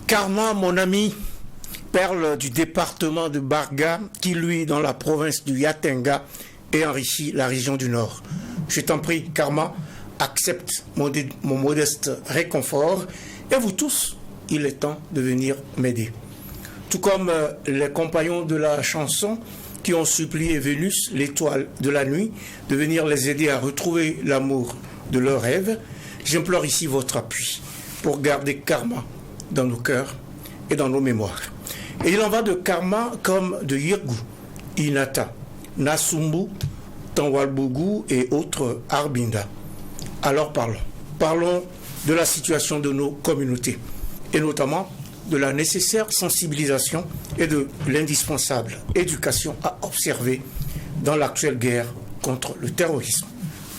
Karma, mon ami, perle du département de Barga, qui lui, dans la province du Yatenga, est enrichi la région du Nord. Je t'en prie, Karma, accepte mon modeste réconfort. Et vous tous, il est temps de venir m'aider. Tout comme les compagnons de la chanson qui ont supplié Vénus, l'étoile de la nuit, de venir les aider à retrouver l'amour de leurs rêves, j'implore ici votre appui pour garder Karma dans nos cœurs et dans nos mémoires. Et il en va de Karma comme de Yirgu, Inata, Nasumbu, Tanwalbougou et autres Arbinda. Alors parlons de la situation de nos communautés et notamment de la nécessaire sensibilisation et de l'indispensable éducation à observer dans l'actuelle guerre contre le terrorisme.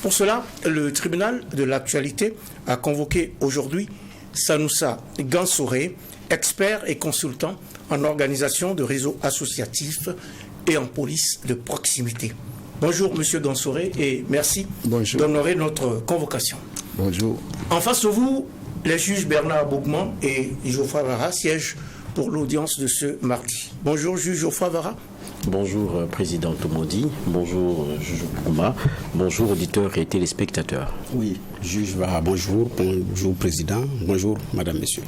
Pour cela, le tribunal de l'actualité a convoqué aujourd'hui Sanoussa Gansouré, expert et consultant en organisation de réseaux associatifs et en police de proximité. Bonjour Monsieur Gansouré et merci d'honorer notre convocation. Bonjour. En face de vous, les juges Bernard Bougman et Geoffroy Vara siègent pour l'audience de ce mardi. Bonjour juge Geoffroy Vara. Bonjour Président Tomodi, bonjour juge Bougman, bonjour auditeurs et téléspectateurs. Oui, juge Vara, bonjour Président, bonjour Madame, Messieurs.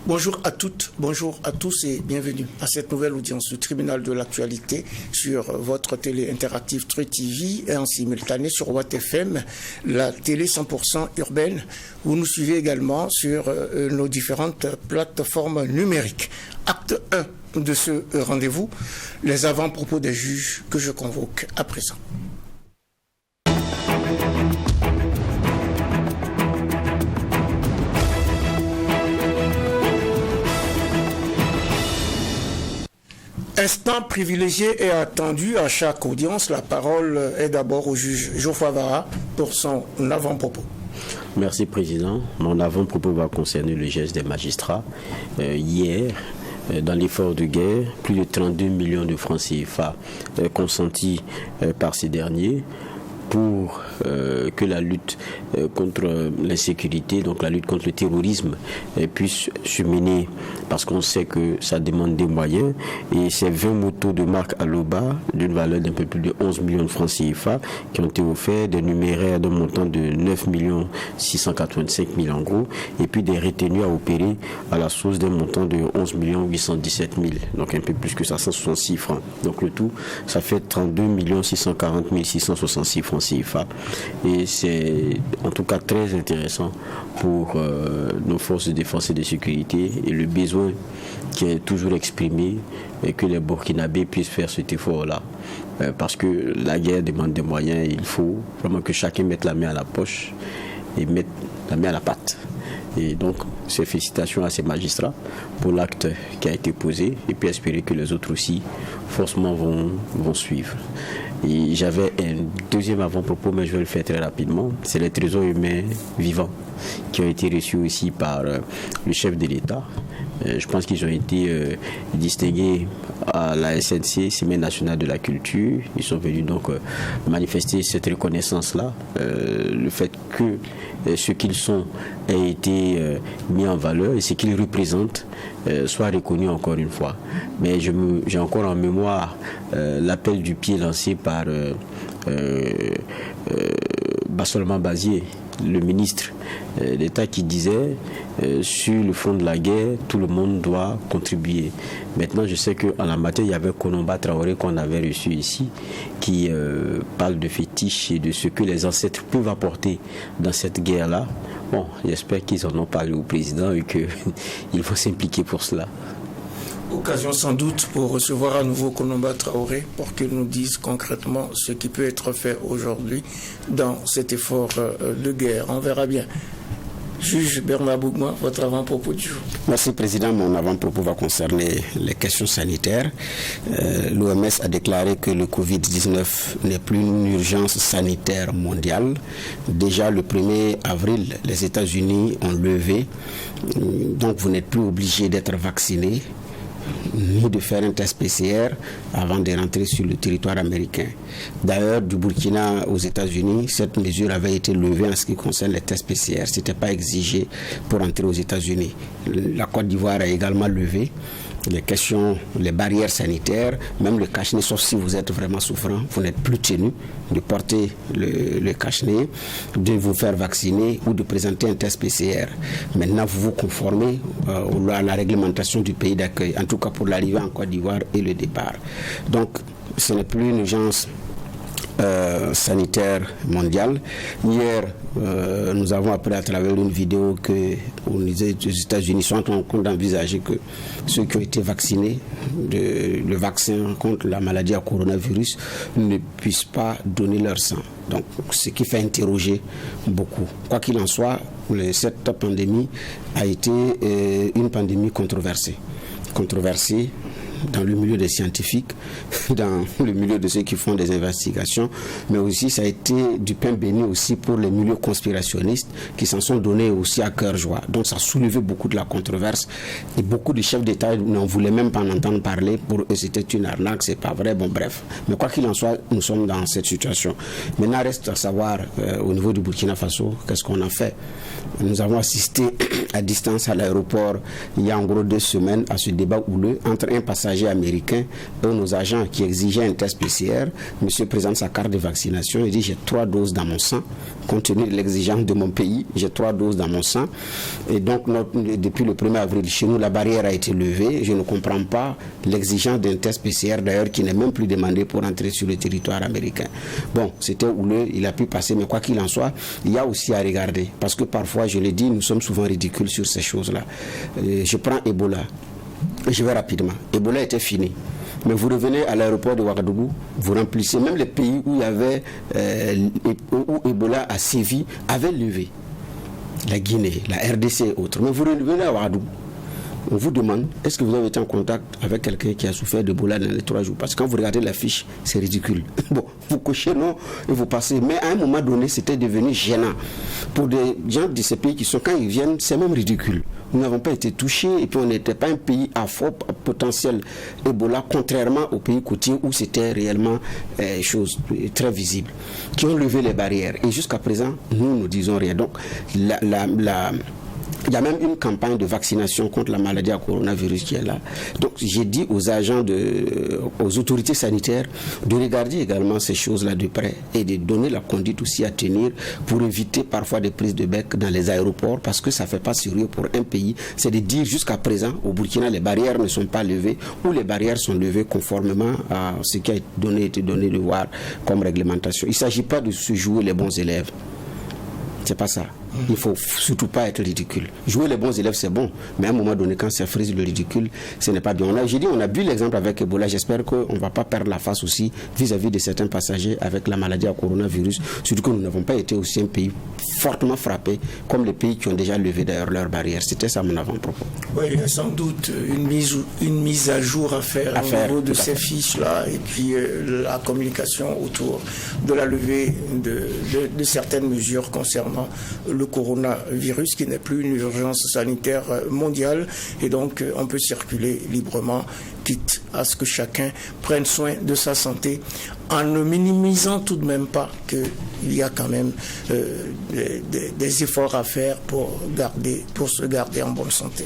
Bonjour à toutes, bonjour à tous et bienvenue à cette nouvelle audience du tribunal de l'actualité sur votre télé interactive True TV et en simultané sur Watt FM, la télé 100% urbaine. Vous nous suivez également sur nos différentes plateformes numériques. Acte 1 de ce rendez-vous, les avant-propos des juges que je convoque à présent. Instant privilégié et attendu à chaque audience. La parole est d'abord au juge Geoffroy Vara pour son avant-propos. Merci Président. Mon avant-propos va concerner le geste des magistrats. Hier, dans l'effort de guerre, plus de 32 millions de francs CFA consentis par ces derniers pour que la lutte contre l'insécurité, donc la lutte contre le terrorisme, puisse se mener, parce qu'on sait que ça demande des moyens. Et ces 20 motos de marque Aloba, d'une valeur d'un peu plus de 11 millions de francs CFA, qui ont été offerts, des numéraires d'un montant de 9 685 000 en gros, et puis des retenues à opérer à la source d'un montant de 11 817 000, donc un peu plus que ça, 166 francs. Donc le tout, ça fait 32 640 666 francs CFA. Et c'est en tout cas très intéressant pour nos forces de défense et de sécurité, et le besoin qui est toujours exprimé et que les Burkinabés puissent faire cet effort-là. Parce que la guerre demande des moyens et il faut vraiment que chacun mette la main à la poche et mette la main à la pâte. Et donc, ces félicitations à ces magistrats pour l'acte qui a été posé, et puis espérer que les autres aussi, forcément, vont suivre. Et j'avais un deuxième avant-propos, mais je vais le faire très rapidement. C'est les trésors humains vivants qui ont été reçus aussi par le chef de l'État. Je pense qu'ils ont été distingués à la SNC, Semaine nationale de la culture. Ils sont venus donc manifester cette reconnaissance-là, le fait que ce qu'ils sont a été mis en valeur et ce qu'ils représentent soit reconnu encore une fois. Mais j'ai encore en mémoire l'appel du pied lancé par Bassolman Bazier, le ministre d'État, qui disait sur le front de la guerre, tout le monde doit contribuer. Maintenant, je sais qu'en la matière, il y avait Konomba Traoré qu'on avait reçu ici, qui parle de fétiche et de ce que les ancêtres peuvent apporter dans cette guerre-là. Bon, j'espère qu'ils en ont parlé au président et qu'il faut s'impliquer pour cela. Occasion sans doute pour recevoir à nouveau Konomba Traoré pour qu'il nous dise concrètement ce qui peut être fait aujourd'hui dans cet effort de guerre. On verra bien. Juge Bernard Bougman, votre avant-propos du jour. Merci Président. Mon avant-propos va concerner les questions sanitaires. L'OMS a déclaré que le Covid-19 n'est plus une urgence sanitaire mondiale. Déjà le 1er avril, les États-Unis ont levé. Donc vous n'êtes plus obligé d'être vacciné. ni de faire un test PCR avant de rentrer sur le territoire américain. D'ailleurs, du Burkina aux États-Unis, cette mesure avait été levée en ce qui concerne les tests PCR. Ce n'était pas exigé pour entrer aux États-Unis. La Côte d'Ivoire a également levé les questions, les barrières sanitaires, même le cache-nez, sauf si vous êtes vraiment souffrant, vous n'êtes plus tenu de porter le cache-nez, de vous faire vacciner ou de présenter un test PCR. Maintenant, vous vous conformez à la réglementation du pays d'accueil, en tout cas pour l'arrivée en Côte d'Ivoire et le départ. Donc, ce n'est plus une urgence sanitaire mondiale. Hier, nous avons appris à travers une vidéo que les États-Unis sont en train d'envisager que ceux qui ont été vaccinés le vaccin contre la maladie à coronavirus ne puissent pas donner leur sang. Donc, ce qui fait interroger beaucoup. Quoi qu'il en soit, cette pandémie a été une pandémie controversée dans le milieu des scientifiques, dans le milieu de ceux qui font des investigations, mais aussi ça a été du pain béni aussi pour les milieux conspirationnistes qui s'en sont donnés aussi à cœur joie. Donc ça a soulevé beaucoup de la controverse et beaucoup de chefs d'État n'en voulaient même pas en entendre parler. Pour eux, c'était une arnaque, c'est pas vrai, bon bref. Mais quoi qu'il en soit, nous sommes dans cette situation. Maintenant, reste à savoir au niveau du Burkina Faso, qu'est-ce qu'on a fait. Nous avons assisté à distance à l'aéroport il y a en gros 2 semaines à ce débat houleux entre un passager américain et nos agents qui exigeaient un test PCR. Monsieur présente sa carte de vaccination et dit j'ai 3 doses dans mon sang. Compte tenu de l'exigence de mon pays, j'ai 3 doses dans mon sang. Et donc depuis le 1er avril, chez nous, la barrière a été levée. Je ne comprends pas l'exigence d'un test PCR d'ailleurs qui n'est même plus demandé pour entrer sur le territoire américain. Bon, c'était houleux, il a pu passer, mais quoi qu'il en soit, il y a aussi à regarder. Parce que parfois, je l'ai dit, nous sommes souvent ridicules sur ces choses-là. Je prends Ebola. Je vais rapidement. Ebola était fini. Mais vous revenez à l'aéroport de Ouagadougou, vous remplissez, même les pays où il y avait où Ebola a sévi avaient levé. La Guinée, la RDC et autres. Mais vous revenez à Ouagadougou. On vous demande, est-ce que vous avez été en contact avec quelqu'un qui a souffert d'Ebola dans les 3 jours? Parce que quand vous regardez la fiche, c'est ridicule. Bon, vous cochez non et vous passez. Mais à un moment donné, c'était devenu gênant. Pour des gens de ces pays qui sont, quand ils viennent, c'est même ridicule. Nous n'avons pas été touchés et puis on n'était pas un pays à fort potentiel Ebola, contrairement aux pays côtiers où c'était réellement chose très visible, qui ont levé les barrières. Et jusqu'à présent, nous ne disons rien. Donc, il y a même une campagne de vaccination contre la maladie à coronavirus qui est là. Donc j'ai dit aux agents, aux autorités sanitaires de regarder également ces choses-là de près et de donner la conduite aussi à tenir pour éviter parfois des prises de bec dans les aéroports parce que ça ne fait pas sérieux pour un pays. C'est de dire jusqu'à présent au Burkina les barrières ne sont pas levées ou les barrières sont levées conformément à ce qui a été donné de voir comme réglementation. Il ne s'agit pas de se jouer les bons élèves. C'est pas ça. Il ne faut surtout pas être ridicule. Jouer les bons élèves, c'est bon. Mais à un moment donné, quand ça frise le ridicule, ce n'est pas bien. On a bu l'exemple avec Ebola. J'espère qu'on ne va pas perdre la face aussi vis-à-vis de certains passagers avec la maladie à coronavirus. Surtout que nous n'avons pas été aussi un pays fortement frappé comme les pays qui ont déjà levé d'ailleurs leurs barrières. C'était ça mon avant-propos. Oui, il y a sans doute une mise à jour à faire au niveau de ces fiches-là et puis la communication autour de la levée de certaines mesures concernant le coronavirus qui n'est plus une urgence sanitaire mondiale et donc on peut circuler librement quitte à ce que chacun prenne soin de sa santé en ne minimisant tout de même pas qu'il y a quand même des efforts à faire pour se garder en bonne santé.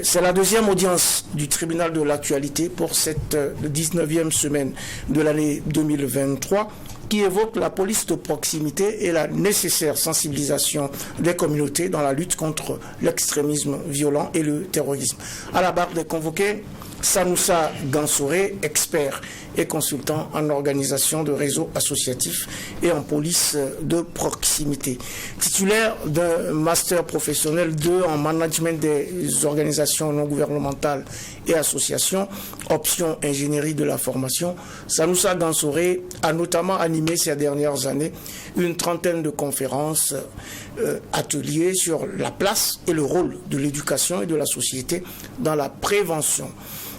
C'est la 2e audience du tribunal de l'actualité pour cette 19e semaine de l'année 2023 qui évoque la police de proximité et la nécessaire sensibilisation des communautés dans la lutte contre l'extrémisme violent et le terrorisme. À la barre des convoqués, Sanoussa Gansouré, expert et consultant en organisation de réseaux associatifs et en police de proximité. Titulaire d'un master professionnel 2 en management des organisations non gouvernementales et associations, option ingénierie de la formation, Sanoussa Gansouré a notamment animé ces dernières années une trentaine de conférences, ateliers sur la place et le rôle de l'éducation et de la société dans la prévention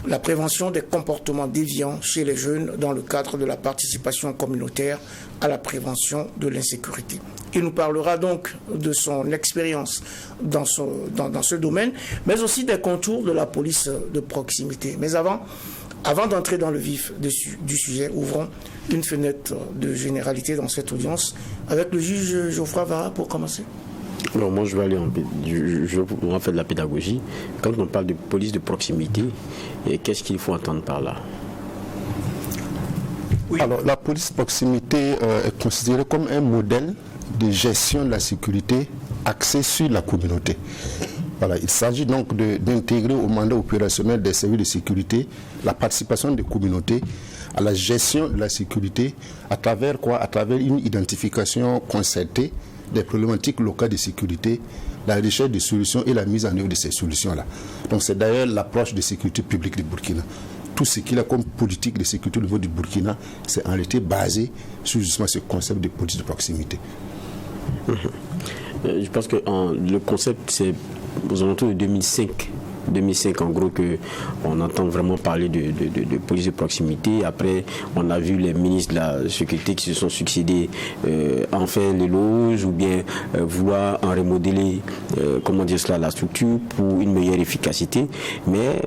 la prévention des comportements déviants chez les jeunes dans le cadre de la participation communautaire à la prévention de l'insécurité. Il nous parlera donc de son expérience dans ce domaine, mais aussi des contours de la police de proximité. Mais avant d'entrer dans le vif du sujet, ouvrons une fenêtre de généralité dans cette audience avec le juge Geoffroy Vara pour commencer. Alors moi je vais aller en faire de la pédagogie. Quand on parle de police de proximité, qu'est-ce qu'il faut entendre par là? Oui. Alors la police de proximité est considérée comme un modèle de gestion de la sécurité axé sur la communauté. Voilà, il s'agit donc d'intégrer au mandat opérationnel des services de sécurité la participation des communautés à la gestion de la sécurité à travers quoi? À travers une identification concertée des problématiques locales de sécurité, la recherche de solutions et la mise en œuvre de ces solutions-là. Donc c'est d'ailleurs l'approche de sécurité publique du Burkina. Tout ce qu'il a comme politique de sécurité au niveau du Burkina, c'est en réalité basé sur justement ce concept de police de proximité. Je pense que le concept, c'est aux alentours de 2005 en gros qu'on entend vraiment parler de police de proximité. Après on a vu les ministres de la sécurité qui se sont succédés en faire l'éloge ou bien vouloir en remodeler la structure pour une meilleure efficacité, mais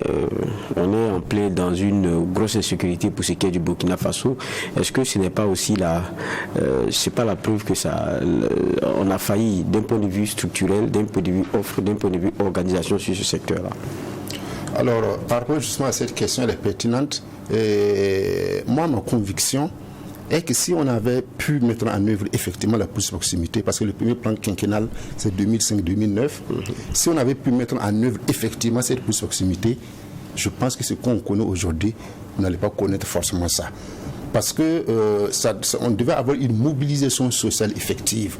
on est en plein dans une grosse insécurité pour ce qui est du Burkina Faso. Est-ce que ce n'est pas aussi c'est pas la preuve que on a failli d'un point de vue structurel, d'un point de vue offre, d'un point de vue organisation sur ce secteur-là? Alors, par rapport justement à cette question, elle est pertinente. Et moi, ma conviction est que si on avait pu mettre en œuvre effectivement la police de proximité, parce que le premier plan quinquennal, c'est 2005-2009, si on avait pu mettre en œuvre effectivement cette police de proximité, je pense que ce qu'on connaît aujourd'hui, on n'allait pas connaître forcément ça. Parce que on devait avoir une mobilisation sociale effective,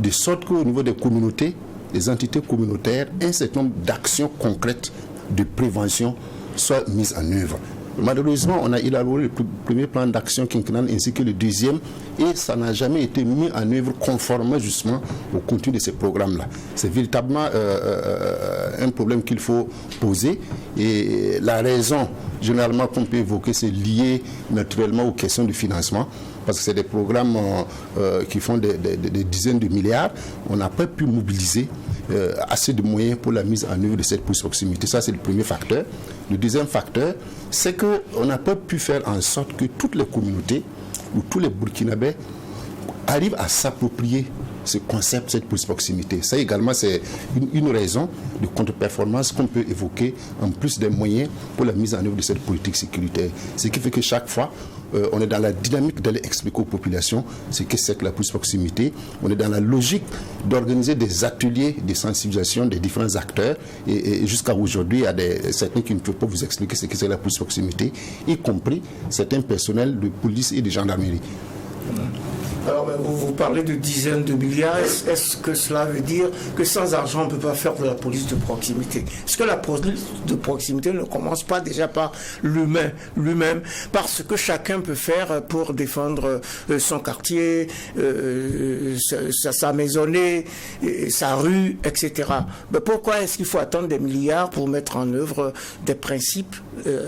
de sorte qu'au niveau des communautés, des entités communautaires, un certain nombre d'actions concrètes de prévention soient mises en œuvre. Malheureusement, on a élaboré le premier plan d'action quinquennal ainsi que le deuxième et ça n'a jamais été mis en œuvre conformément justement au contenu de ces programmes-là. C'est véritablement un problème qu'il faut poser et la raison généralement qu'on peut évoquer, c'est lié naturellement aux questions de financement parce que c'est des programmes qui font des dizaines de milliards. On n'a pas pu mobiliser assez de moyens pour la mise en œuvre de cette police de proximité. Ça, c'est le premier facteur. Le deuxième facteur, c'est qu'on n'a pas pu faire en sorte que toutes les communautés ou tous les Burkinabés arrivent à s'approprier ce concept, cette police de proximité. Ça également, c'est une raison de contre-performance qu'on peut évoquer en plus des moyens pour la mise en œuvre de cette politique sécuritaire. Ce qui fait que chaque fois, on est dans la dynamique d'aller expliquer aux populations ce que c'est que la police de proximité. On est dans la logique d'organiser des ateliers de sensibilisation des différents acteurs. Et jusqu'à aujourd'hui, il y a certains qui ne peuvent pas vous expliquer ce que c'est la police de proximité, y compris certains personnels de police et de gendarmerie. Alors, vous parlez de dizaines de milliards. Est-ce que cela veut dire que sans argent, on ne peut pas faire de la police de proximité? Est-ce que la police de proximité ne commence pas déjà par l'humain lui-même, parce que chacun peut faire pour défendre son quartier, sa maisonnée, sa rue, etc. Mais pourquoi est-ce qu'il faut attendre des milliards pour mettre en œuvre des principes,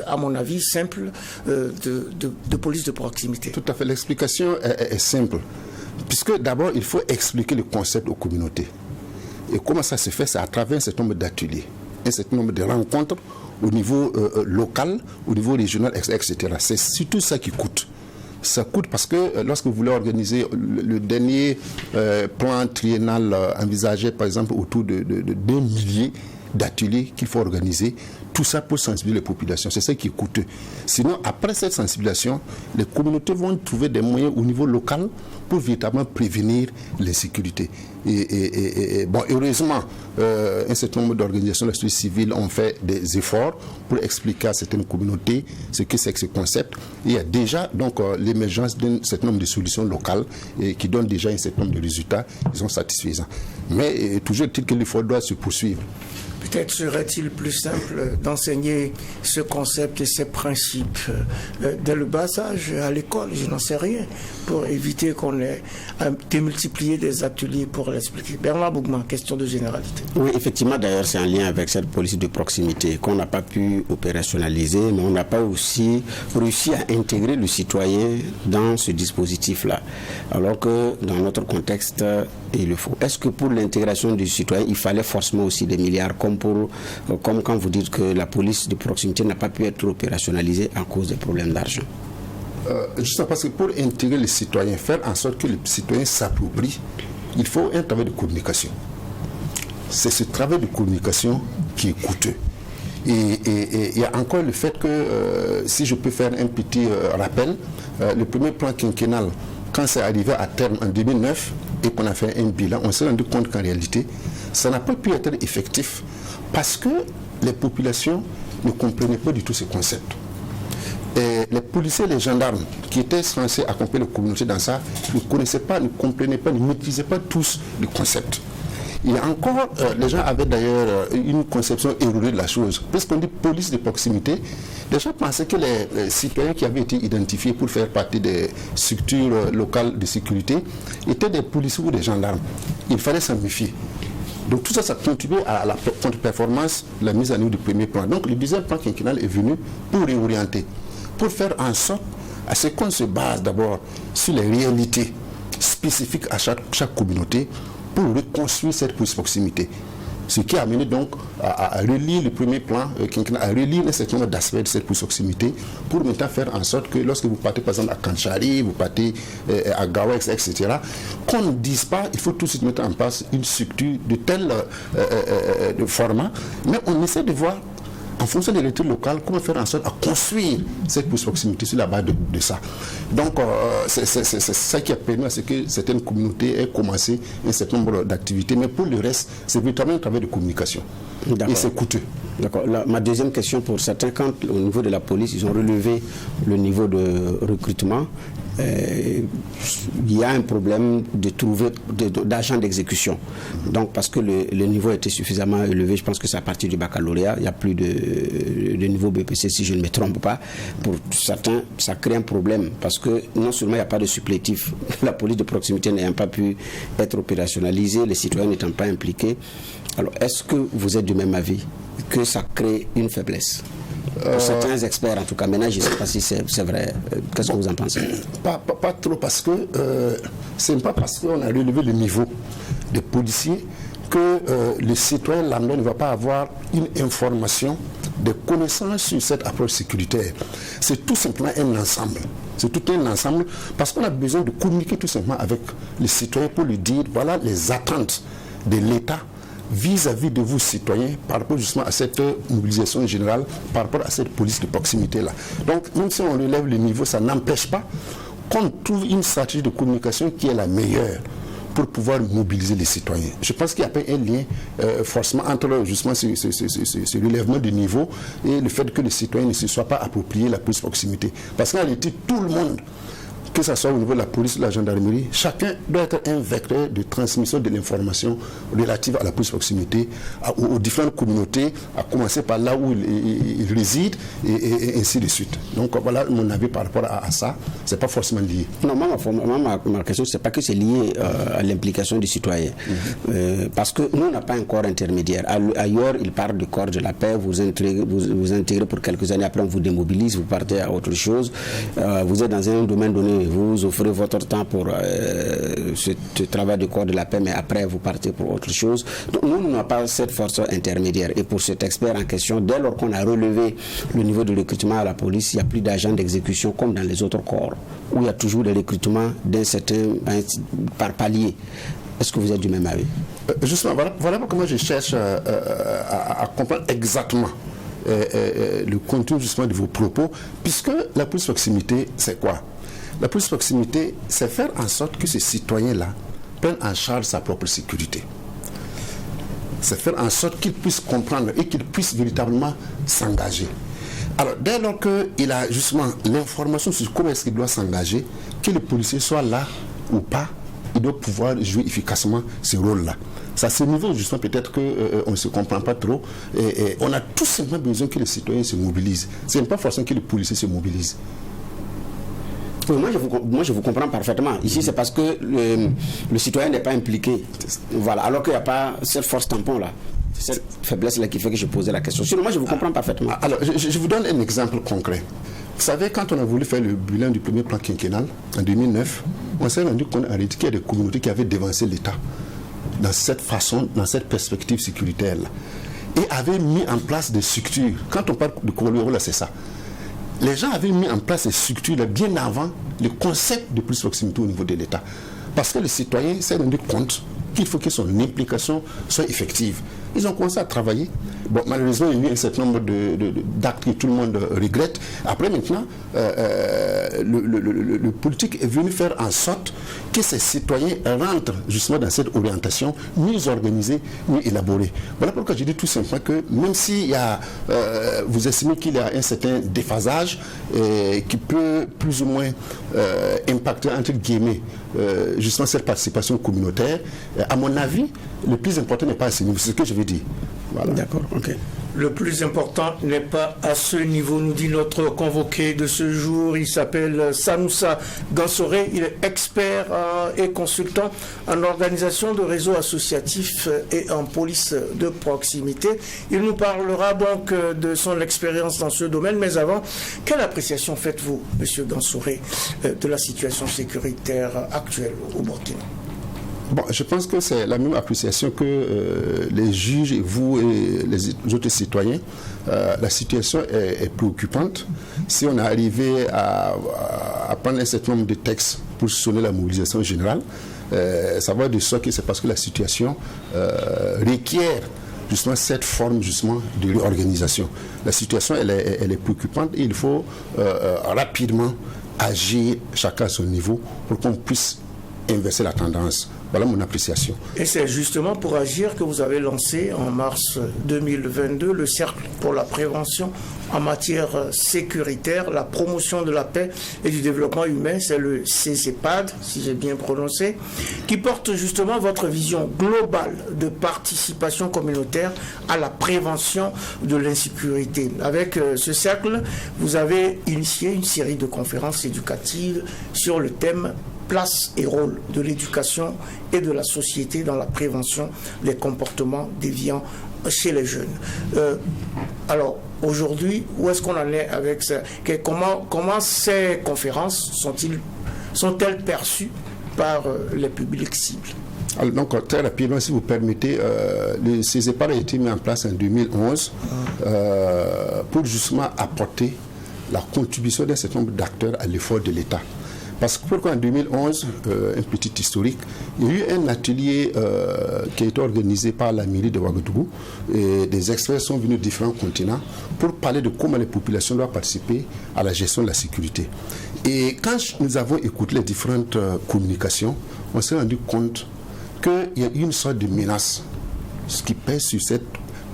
à mon avis, simples de police de proximité? Tout à fait. L'explication est simple. Puisque d'abord, il faut expliquer le concept aux communautés. Et comment ça se fait? C'est à travers un certain nombre d'ateliers, un certain nombre de rencontres au niveau local, au niveau régional, etc. C'est surtout ça qui coûte. Ça coûte parce que lorsque vous voulez organiser le dernier plan triennal envisagé, par exemple, autour de 2 milliers d'ateliers qu'il faut organiser, tout ça pour sensibiliser les populations. C'est ça qui est coûteux. Sinon, après cette sensibilisation, les communautés vont trouver des moyens au niveau local pour véritablement prévenir l'insécurité. Et bon, heureusement, un certain nombre d'organisations de la société civile ont fait des efforts pour expliquer à certaines communautés ce que c'est que ce concept. Et il y a déjà donc l'émergence d'un certain nombre de solutions locales qui donnent déjà un certain nombre de résultats qui sont satisfaisants. Mais toujours est-il que l'effort doit se poursuivre. Peut-être serait-il plus simple d'enseigner ce concept et ces principes dès le bas âge à l'école, je n'en sais rien, pour éviter qu'on ait démultiplié des ateliers pour l'expliquer. Bernard Bougman, question de généralité. Oui, effectivement, d'ailleurs, c'est en lien avec cette police de proximité qu'on n'a pas pu opérationnaliser, mais on n'a pas aussi réussi à intégrer le citoyen dans ce dispositif-là, alors que dans notre contexte, il le faut. Est-ce que pour l'intégration du citoyen, il fallait forcément aussi des milliards, comme quand vous dites que la police de proximité n'a pas pu être opérationnalisée à cause des problèmes d'argent? Justement parce que pour intégrer les citoyens, faire en sorte que les citoyens s'approprient, il faut un travail de communication. C'est ce travail de communication qui est coûteux. Et il y a encore le fait que, si je peux faire un petit rappel, le premier plan quinquennal, quand c'est arrivé à terme en 2009 et qu'on a fait un bilan, on s'est rendu compte qu'en réalité, ça n'a pas pu être effectif parce que les populations ne comprenaient pas du tout ce concept. Et les policiers et les gendarmes qui étaient censés accompagner la communauté dans ça ne connaissaient pas, ne comprenaient pas, ne maîtrisaient pas tous le concept. Il y a encore, les gens avaient d'ailleurs une conception erronée de la chose. Puisqu'on dit police de proximité, les gens pensaient que les citoyens qui avaient été identifiés pour faire partie des structures locales de sécurité étaient des policiers ou des gendarmes. Il fallait s'en méfier. Donc tout ça, ça contribue à la contre-performance, la mise à niveau du premier plan. Donc le deuxième plan quinquennal est venu pour réorienter, pour faire en sorte à ce qu'on se base d'abord sur les réalités spécifiques à chaque communauté pour reconstruire cette police proximité. Ce qui a amené donc à relire le premier plan quinquennal, à relire un certain nombre d'aspects de cette police proximité pour maintenant faire en sorte que lorsque vous partez par exemple à Kanchari, vous partez à Gawex, etc., qu'on ne dise pas il faut tout de suite mettre en place une structure de tel de format, mais on essaie de voir en fonction des réalités locales, comment faire en sorte à construire cette police proximité sur la base de ça. Donc, c'est ça qui a permis à ce que certaines communautés aient commencé un certain nombre d'activités. Mais pour le reste, c'est véritablement un travail de communication. Et c'est coûteux. D'accord. Ma deuxième question pour certains, quand au niveau de la police, ils ont relevé le niveau de recrutement, il y a un problème de trouver d'agents d'exécution. Donc, parce que le niveau était suffisamment élevé, je pense que c'est à partir du baccalauréat, il n'y a plus de niveau BPC, si je ne me trompe pas. Pour certains, ça crée un problème, parce que non seulement il n'y a pas de supplétif, la police de proximité n'ayant pas pu être opérationnalisée, les citoyens n'étant pas impliqués. Alors, est-ce que vous êtes du même avis que ça crée une faiblesse? Pour certains experts, en tout cas, maintenant, je ne sais pas si c'est vrai. Qu'est-ce que vous en pensez? Pas trop, parce que ce n'est pas parce qu'on a relevé le niveau des policiers que le citoyen lambda ne va pas avoir une information, des connaissances sur cette approche sécuritaire. C'est tout simplement un ensemble. C'est tout un ensemble parce qu'on a besoin de communiquer tout simplement avec les citoyens pour lui dire voilà les attentes de l'État vis-à-vis de vous citoyens par rapport justement à cette mobilisation générale, par rapport à cette police de proximité-là. Donc même si on relève le niveau, ça n'empêche pas qu'on trouve une stratégie de communication qui est la meilleure pour pouvoir mobiliser les citoyens. Je pense qu'il n'y a pas un lien forcément entre justement ce relèvement de niveau et le fait que les citoyens ne se soient pas appropriés la police de proximité. Parce qu'en réalité, tout le monde, que ce soit au niveau de la police ou de la gendarmerie, chacun doit être un vecteur de transmission de l'information relative à la police de proximité, aux différentes communautés, à commencer par là où ils résident et ainsi de suite. Donc voilà mon avis par rapport à ça. C'est pas forcément lié. Non, ma question, c'est pas que c'est lié à l'implication du citoyen. Parce que nous, on n'a pas un corps intermédiaire. Ailleurs, ils parlent du corps de la paix, vous intégrez pour quelques années, après on vous démobilise, vous partez à autre chose. Vous êtes dans un domaine donné, vous offrez votre temps pour ce travail de corps de la paix, mais après vous partez pour autre chose. Donc nous n'avons pas cette force intermédiaire. Et pour cet expert en question, dès lors qu'on a relevé le niveau de recrutement à la police, il n'y a plus d'agents d'exécution comme dans les autres corps, où il y a toujours des recrutements d'un certain par palier. Est-ce que vous êtes du même avis? Justement, voilà comment je cherche à comprendre exactement le contenu justement de vos propos, puisque la police de proximité, c'est quoi? La police de proximité, c'est faire en sorte que ces citoyens-là prennent en charge sa propre sécurité. C'est faire en sorte qu'ils puissent comprendre et qu'ils puissent véritablement s'engager. Alors, dès lors qu'il a justement l'information sur comment est-ce qu'il doit s'engager, que le policier soit là ou pas, il doit pouvoir jouer efficacement ce rôle-là. C'est à ce niveau, justement, peut-être qu'on ne se comprend pas trop. Et on a tout simplement besoin que les citoyens se mobilisent. Ce n'est pas forcément que les policiers se mobilisent. Moi, je vous comprends parfaitement. Ici, c'est parce que le citoyen n'est pas impliqué. Voilà. Alors qu'il n'y a pas cette force tampon-là. C'est cette faiblesse-là qui fait que je posais la question. Sinon, moi, je vous comprends parfaitement. Alors, je vous donne un exemple concret. Vous savez, quand on a voulu faire le bilan du premier plan quinquennal, en 2009, on s'est rendu compte en réalité qu'il y a des communautés qui avaient dévancé l'État dans cette façon, dans cette perspective sécuritaire-là. Et avaient mis en place des structures. Quand on parle de Kourououla, c'est ça. Les gens avaient mis en place ces structures-là bien avant le concept de plus proximité au niveau de l'État. Parce que le citoyen s'est rendu compte qu'il faut que son implication soit effective. Ils ont commencé à travailler. Bon, malheureusement, il y a eu un certain nombre d'actes que tout le monde regrette. Après, maintenant, le politique est venu faire en sorte que ces citoyens rentrent justement dans cette orientation mieux organisée, mieux élaborée. Voilà pourquoi je dis tout simplement que même s'il y a, vous estimez qu'il y a un certain déphasage qui peut plus ou moins impacter, entre guillemets, justement cette participation communautaire, à mon avis, le plus important n'est pas à ce niveau, c'est ce que je veux dire. Voilà. D'accord, ok. Le plus important n'est pas à ce niveau, nous dit notre convoqué de ce jour. Il s'appelle Sanoussa Gansoré. Il est expert et consultant en organisation de réseaux associatifs et en police de proximité. Il nous parlera donc de son expérience dans ce domaine. Mais avant, quelle appréciation faites-vous, Monsieur Gansoré, de la situation sécuritaire actuelle au Burkina ? Bon, je pense que c'est la même appréciation que les juges et vous et les autres citoyens. La situation est préoccupante. Si on est arrivé à prendre un certain nombre de textes pour sonner la mobilisation générale, ça va de soi que c'est parce que la situation requiert justement cette forme justement de réorganisation. La situation elle est préoccupante et il faut rapidement agir chacun à son niveau pour qu'on puisse inverser la tendance. Voilà mon appréciation. Et c'est justement pour agir que vous avez lancé en mars 2022 le Cercle pour la prévention en matière sécuritaire, la promotion de la paix et du développement humain, c'est le CCPAD, si j'ai bien prononcé, qui porte justement votre vision globale de participation communautaire à la prévention de l'insécurité. Avec ce cercle, vous avez initié une série de conférences éducatives sur le thème place et rôle de l'éducation et de la société dans la prévention des comportements déviants chez les jeunes. Alors, aujourd'hui, où est-ce qu'on en est avec ça? Comment ces conférences sont-elles perçues par les publics cibles? Alors, donc, très rapidement, si vous permettez, le CESEPAD a été mis en place en 2011 pour justement apporter la contribution d'un certain nombre d'acteurs à l'effort de l'État. Parce que pourquoi en 2011, un petit historique, il y a eu un atelier qui a été organisé par la mairie de Ouagadougou et des experts sont venus de différents continents pour parler de comment les populations doivent participer à la gestion de la sécurité. Et quand nous avons écouté les différentes communications, on s'est rendu compte qu'il y a une sorte de menace qui pèse sur cette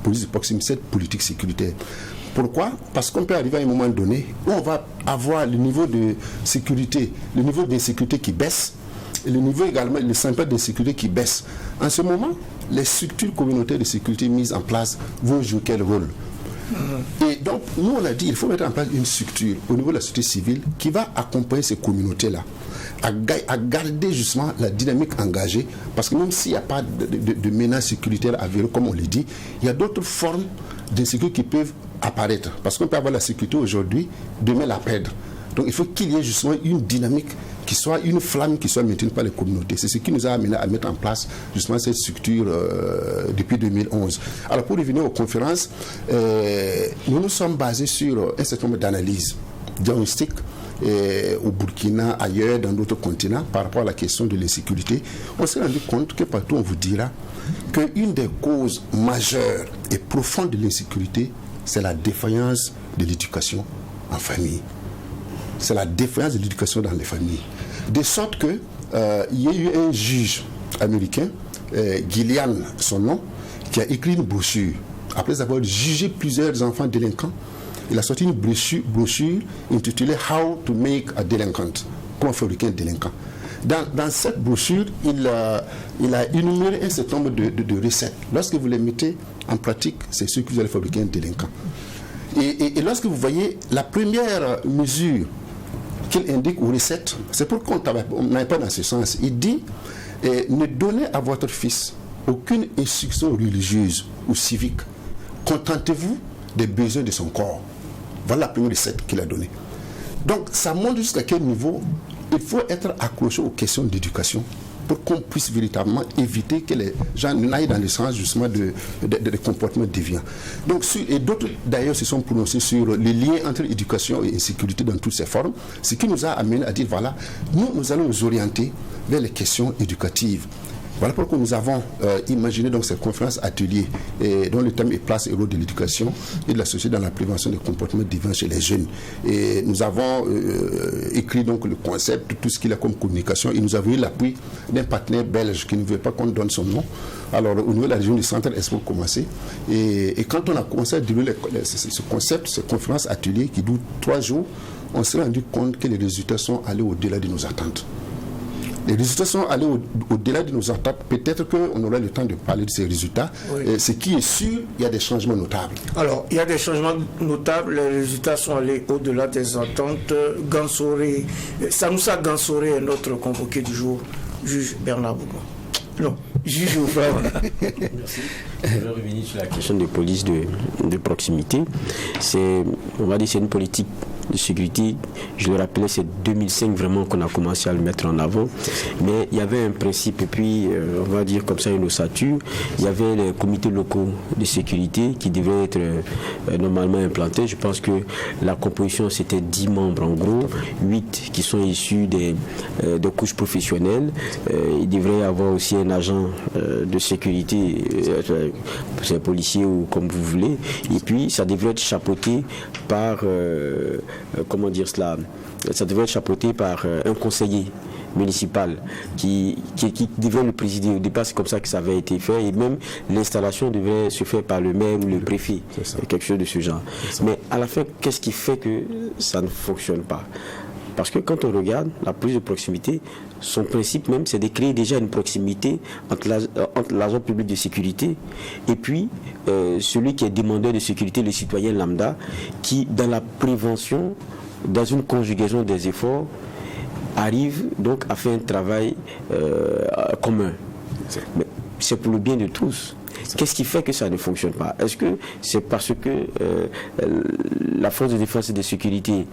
police de proximité, cette politique sécuritaire. Pourquoi? Parce qu'on peut arriver à un moment donné où on va avoir le niveau de sécurité, le niveau d'insécurité qui baisse, et le niveau également, le symptôme d'insécurité qui baisse. En ce moment, les structures communautaires de sécurité mises en place vont jouer quel rôle? Et donc, nous, on a dit qu'il faut mettre en place une structure au niveau de la société civile qui va accompagner ces communautés-là à garder justement la dynamique engagée, parce que même s'il n'y a pas de menace sécuritaire avérée, comme on le dit, il y a d'autres formes d'insécurité qui peuvent apparaître. Parce qu'on peut avoir la sécurité aujourd'hui, demain la perdre. Donc il faut qu'il y ait justement une dynamique qui soit une flamme qui soit maintenue par les communautés. C'est ce qui nous a amené à mettre en place justement cette structure depuis 2011. Alors pour revenir aux conférences, nous nous sommes basés sur un certain nombre d'analyses diagnostiques au Burkina, ailleurs, dans d'autres continents, par rapport à la question de l'insécurité. On s'est rendu compte que partout on vous dira qu'une des causes majeures et profondes de l'insécurité, c'est la défaillance de l'éducation en famille. C'est la défaillance de l'éducation dans les familles. De sorte que il y a eu un juge américain, Gillian, son nom, qui a écrit une brochure. Après avoir jugé plusieurs enfants délinquants, il a sorti une brochure intitulée How to make a delinquent. Comment fabriquer un délinquant. Dans cette brochure, il a énuméré un certain nombre de recettes. Lorsque vous les mettez en pratique, c'est sûr que vous allez fabriquer un délinquant. Et lorsque vous voyez la première mesure qu'il indique aux recettes, c'est pour qu'on n'aille pas dans ce sens. Il dit, ne donnez à votre fils aucune instruction religieuse ou civique. Contentez-vous des besoins de son corps. Voilà la première recette qu'il a donnée. Donc, ça montre jusqu'à quel niveau il faut être accroché aux questions d'éducation pour qu'on puisse véritablement éviter que les gens n'aillent dans le sens justement de comportements déviants. Donc, et d'autres d'ailleurs se sont prononcés sur les liens entre éducation et insécurité dans toutes ses formes, ce qui nous a amené à dire, voilà, nous allons nous orienter vers les questions éducatives. Voilà pourquoi nous avons imaginé donc cette conférence atelier dont le thème est place et rôle de l'éducation et de la société dans la prévention des comportements déviants chez les jeunes. Et nous avons écrit donc le concept, tout ce qu'il a comme communication, et nous avons eu l'appui d'un partenaire belge qui ne veut pas qu'on donne son nom. Alors au niveau de la région du Centre-Est pour commencer. Et quand on a commencé à dérouler ce concept, cette conférence atelier qui dure 3 jours, on s'est rendu compte que les résultats sont allés au-delà de nos attentes. Les résultats sont allés au-delà de nos attentes. Peut-être qu'on aura le temps de parler de ces résultats. Oui. Ce qui est sûr, il y a des changements notables. Alors, il y a des changements notables. Les résultats sont allés au-delà des attentes. Gansoré, Sanoussa Gansoré est notre convoqué du jour, juge Bernard Bougon. Non, juge au frère. Merci. Je vais revenir sur la question de police de proximité. On va dire c'est une politique de sécurité, je le rappelais, c'est 2005 vraiment qu'on a commencé à le mettre en avant, mais il y avait un principe, et puis on va dire comme ça une ossature, il y avait les comités locaux de sécurité qui devaient être normalement implantés. Je pense que la composition c'était 10 membres en gros, 8 qui sont issus des couches professionnelles. Il devrait y avoir aussi un agent de sécurité, c'est policier ou comme vous voulez, et puis ça devrait être chapeauté par comment dire cela, ça devrait être chapeauté par un conseiller municipal qui devrait le présider. Au départ, c'est comme ça que ça avait été fait, et même l'installation devrait se faire par le maire ou le préfet, quelque chose de ce genre. Mais à la fin, qu'est-ce qui fait que ça ne fonctionne pas? Parce que quand on regarde la police de proximité, son principe même, c'est de créer déjà une proximité entre l'agent public de sécurité et puis celui qui est demandeur de sécurité, le citoyen lambda, qui, dans la prévention, dans une conjugaison des efforts, arrive donc à faire un travail commun. Mais c'est pour le bien de tous. Qu'est-ce qui fait que ça ne fonctionne pas? Est-ce que c'est parce que la force de défense et de sécurité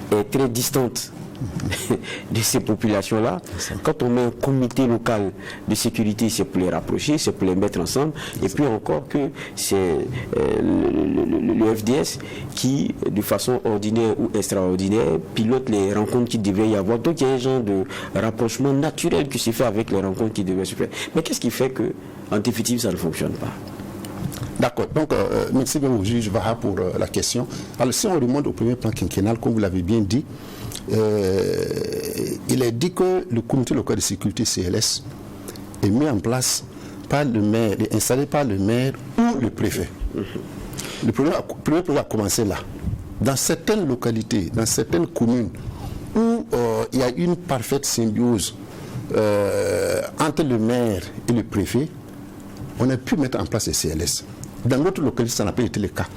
est très distante de ces populations-là? Quand on met un comité local de sécurité, c'est pour les rapprocher, c'est pour les mettre ensemble, et puis encore que c'est le FDS qui, de façon ordinaire ou extraordinaire, pilote les rencontres qui devaient y avoir. Donc il y a un genre de rapprochement naturel qui se fait avec les rencontres qui devaient se faire. Mais qu'est-ce qui fait que, en définitive, ça ne fonctionne pas? D'accord. Donc, merci bien au juge Vaha pour la question. Alors, si on remonte au premier plan quinquennal, comme vous l'avez bien dit, il est dit que le comité local de sécurité CLS est mis en place par le maire, est installé par le maire ou le préfet. Le premier projet a commencé là. Dans certaines localités, dans certaines communes où il y a une parfaite symbiose entre le maire et le préfet, on a pu mettre en place les CLS. Dans d'autres localités, ça n'a pas été le cas.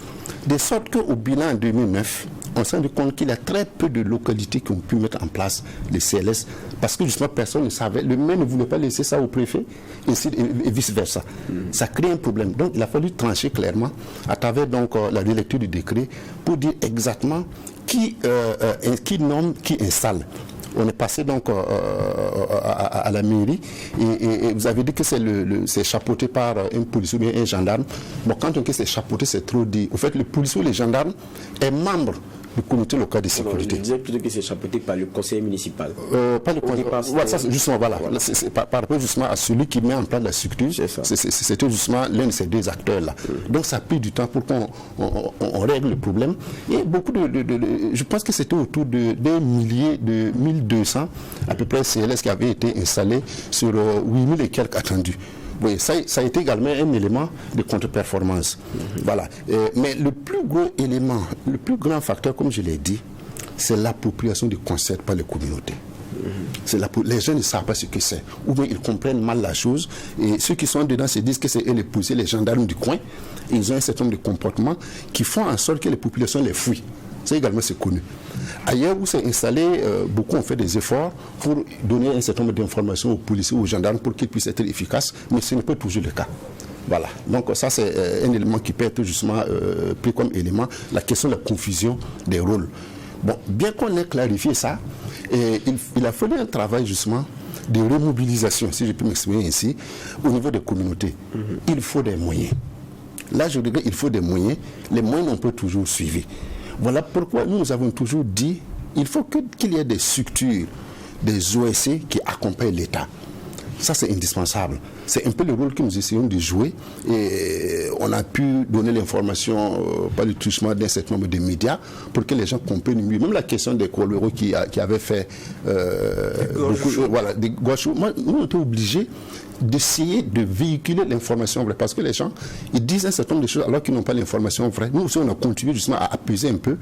De sorte qu'au bilan en 2009, on s'est rendu compte qu'il y a très peu de localités qui ont pu mettre en place les CLS parce que justement personne ne savait, le maire ne voulait pas laisser ça au préfet et vice-versa. Ça crée un problème. Donc il a fallu trancher clairement à travers donc, la relecture du décret pour dire exactement qui nomme, qui installe. On est passé donc à la mairie et vous avez dit que c'est chapeauté par un policier ou bien un gendarme. Bon, quand on dit que c'est chapeauté, c'est trop dit. Au fait, le policier ou le gendarme est membre du comité local de sécurité. Je disais plutôt que c'est chapeauté par le conseiller municipal. Pas le conseiller. Voilà, ça, justement, voilà. C'est par rapport justement à celui qui met en place la structure. C'était justement l'un de ces deux acteurs-là. Donc ça a pris du temps pour qu'on règle le problème. Et beaucoup je pense que c'était autour d'un millier, de 1200 à peu près CLS qui avaient été installés sur 8000 et quelques attendus. Oui, ça a été également un élément de contre-performance. Voilà. Mais le plus gros élément, le plus grand facteur, comme je l'ai dit, c'est l'appropriation du concept par les communautés. Les jeunes ne savent pas ce que c'est. Ou bien ils comprennent mal la chose. Et ceux qui sont dedans se disent que c'est eux les policiers, les gendarmes du coin. Et ils ont un certain nombre de comportements qui font en sorte que les populations les fuient. Ça également, c'est connu. Ailleurs où c'est installé, beaucoup ont fait des efforts pour donner un certain nombre d'informations aux policiers, aux gendarmes pour qu'ils puissent être efficaces. Mais ce n'est pas toujours le cas. Voilà, donc ça c'est un élément qui peut être justement pris comme élément, la question de la confusion des rôles. Bon, bien qu'on ait clarifié ça, il a fallu un travail justement de remobilisation, si je peux m'exprimer ainsi, au niveau des communautés. Il faut des moyens. Là, je dirais il faut des moyens. Les moyens n'ont pas toujours suivi. Voilà pourquoi nous avons toujours dit il faut qu'il y ait des structures, des OSC qui accompagnent l'État. Ça, c'est indispensable. C'est un peu le rôle que nous essayons de jouer. Et on a pu donner l'information par le truchement d'un certain nombre de médias pour que les gens comprennent mieux. Même la question des Kolwero qui avait fait des gauchos. Moi, nous, on était obligés d'essayer de véhiculer l'information vraie. Parce que les gens, ils disent un certain nombre de choses alors qu'ils n'ont pas l'information vraie. Nous aussi, on a continué justement à apaiser un peu,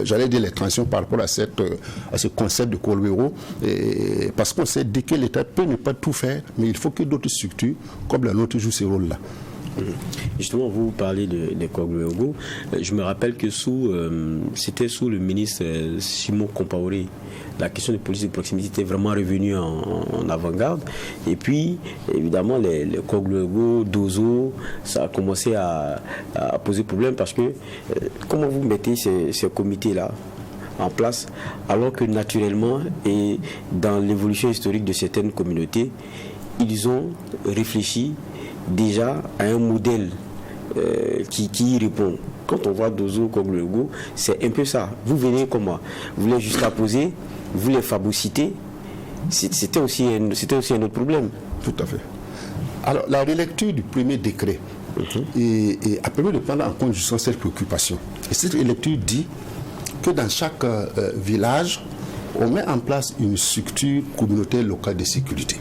j'allais dire, les tensions par rapport à ce concept de Kolwero. Parce qu'on sait, dès que l'État peut ne pas tout faire, mais il faut que d'autres structures, comme la nôtre, jouent ces rôles-là. Justement, vous parlez de Kolwero. Je me rappelle que c'était sous le ministre Simon Compaoré. La question de police de proximité était vraiment revenue en avant-garde. Et puis, évidemment, les Kolwero, Dozo, ça a commencé à poser problème parce que comment vous mettez ces comités-là en place alors que naturellement et dans l'évolution historique de certaines communautés, ils ont réfléchi déjà à un modèle qui y répond. Quand on voit Dozo, Kolwero, c'est un peu ça. Vous venez comment? Vous voulez jusqu'à poser, vous les phagocytez. C'était aussi un autre problème. Tout à fait. Alors, la relecture du premier décret a permis de prendre en compte justement cette préoccupation. Et cette relecture dit que dans chaque village, on met en place une structure communautaire locale de sécurité.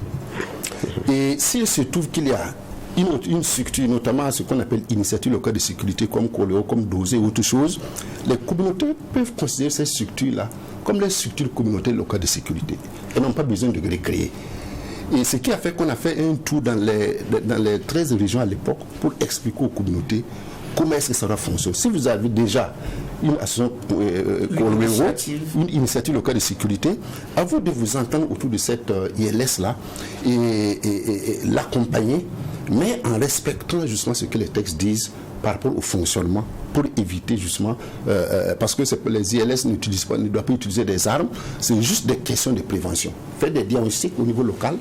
Et s'il se trouve qu'il y a une structure, notamment ce qu'on appelle initiative locale de sécurité, comme Kolwero, comme Dosé ou autre chose, les communautés peuvent considérer ces structures-là comme les structures communautaires locales de sécurité. Elles n'ont pas besoin de recréer. Et ce qui a fait qu'on a fait un tour dans les 13 régions à l'époque pour expliquer aux communautés comment est-ce que ça va fonctionner. Si vous avez déjà une association une initiative locale de sécurité, à vous de vous entendre autour de cette ILS-là et l'accompagner, mais en respectant justement ce que les textes disent par rapport au fonctionnement pour éviter justement, parce que les ILS ne doivent pas utiliser des armes, c'est juste des questions de prévention. Faire des diagnostics au niveau local,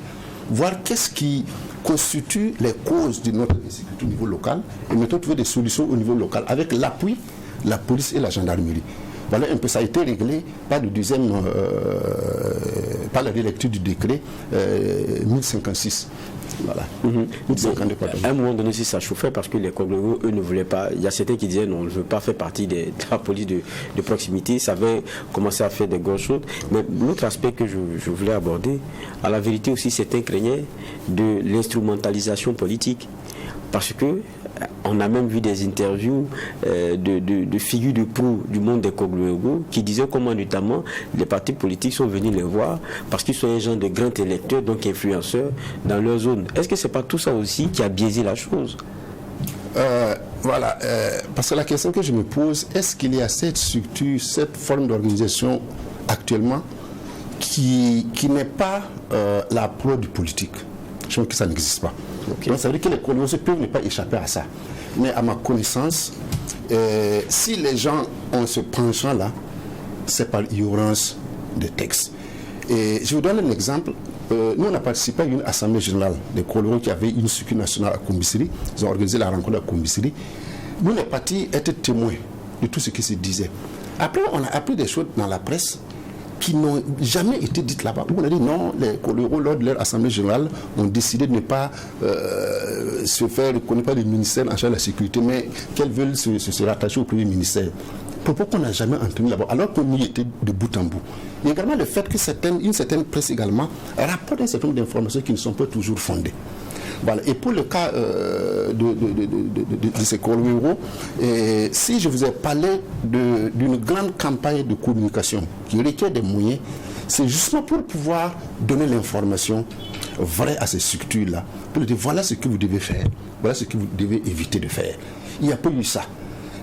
voir qu'est-ce qui constitue les causes de notre insécurité au niveau local et maintenant trouver des solutions au niveau local avec l'appui de la police et la gendarmerie. Voilà un peu, ça a été réglé par le deuxième, par la relecture du décret 1056. Voilà. À un moment donné, si ça chauffait parce que les Kolwero, eux, ne voulaient pas. Il y a certains qui disaient non, on ne veut pas faire partie de la police de proximité. Ça avait commencé à faire des grosses choses. Mais l'autre aspect que je voulais aborder, à la vérité aussi, certains craignaient de l'instrumentalisation politique. Parce que on a même vu des interviews de figures de proue du monde des Kolwero qui disaient comment notamment les partis politiques sont venus les voir parce qu'ils sont un genre de grands électeurs, donc influenceurs dans leur zone. Est-ce que c'est pas tout ça aussi qui a biaisé la chose? Voilà, parce que la question que je me pose, est-ce qu'il y a cette structure, cette forme d'organisation actuellement qui n'est pas la proie du politique? Je pense que ça n'existe pas. Okay. Donc ça veut dire que les Kolwero peuvent ne pas échapper à ça. Mais à ma connaissance, si les gens ont ce penchant-là, c'est par ignorance des textes. Et je vous donne un exemple. Nous, on a participé à une assemblée générale des Kolwero qui avait une structure nationale à Kombisiri. Ils ont organisé la rencontre à Kombisiri. Nous, les partis étaient témoins de tout ce qui se disait. Après, on a appris des choses dans la presse qui n'ont jamais été dites là-bas. On a dit non, les Kolwero, lors de leur assemblée générale, ont décidé de ne pas se faire reconnaître par le ministère en charge de la sécurité, mais qu'elles veulent se rattacher au premier ministère. Propos qu'on n'a jamais entendu là-bas, alors qu'on y était de bout en bout. Il y a également le fait que une certaine presse également rapporte un certain nombre d'informations qui ne sont pas toujours fondées. Voilà. Et pour le cas de ces Kolwero, si je vous ai parlé d'une grande campagne de communication qui requiert des moyens, c'est justement pour pouvoir donner l'information vraie à ces structures-là, pour leur dire voilà ce que vous devez faire, voilà ce que vous devez éviter de faire. Il n'y a pas eu ça.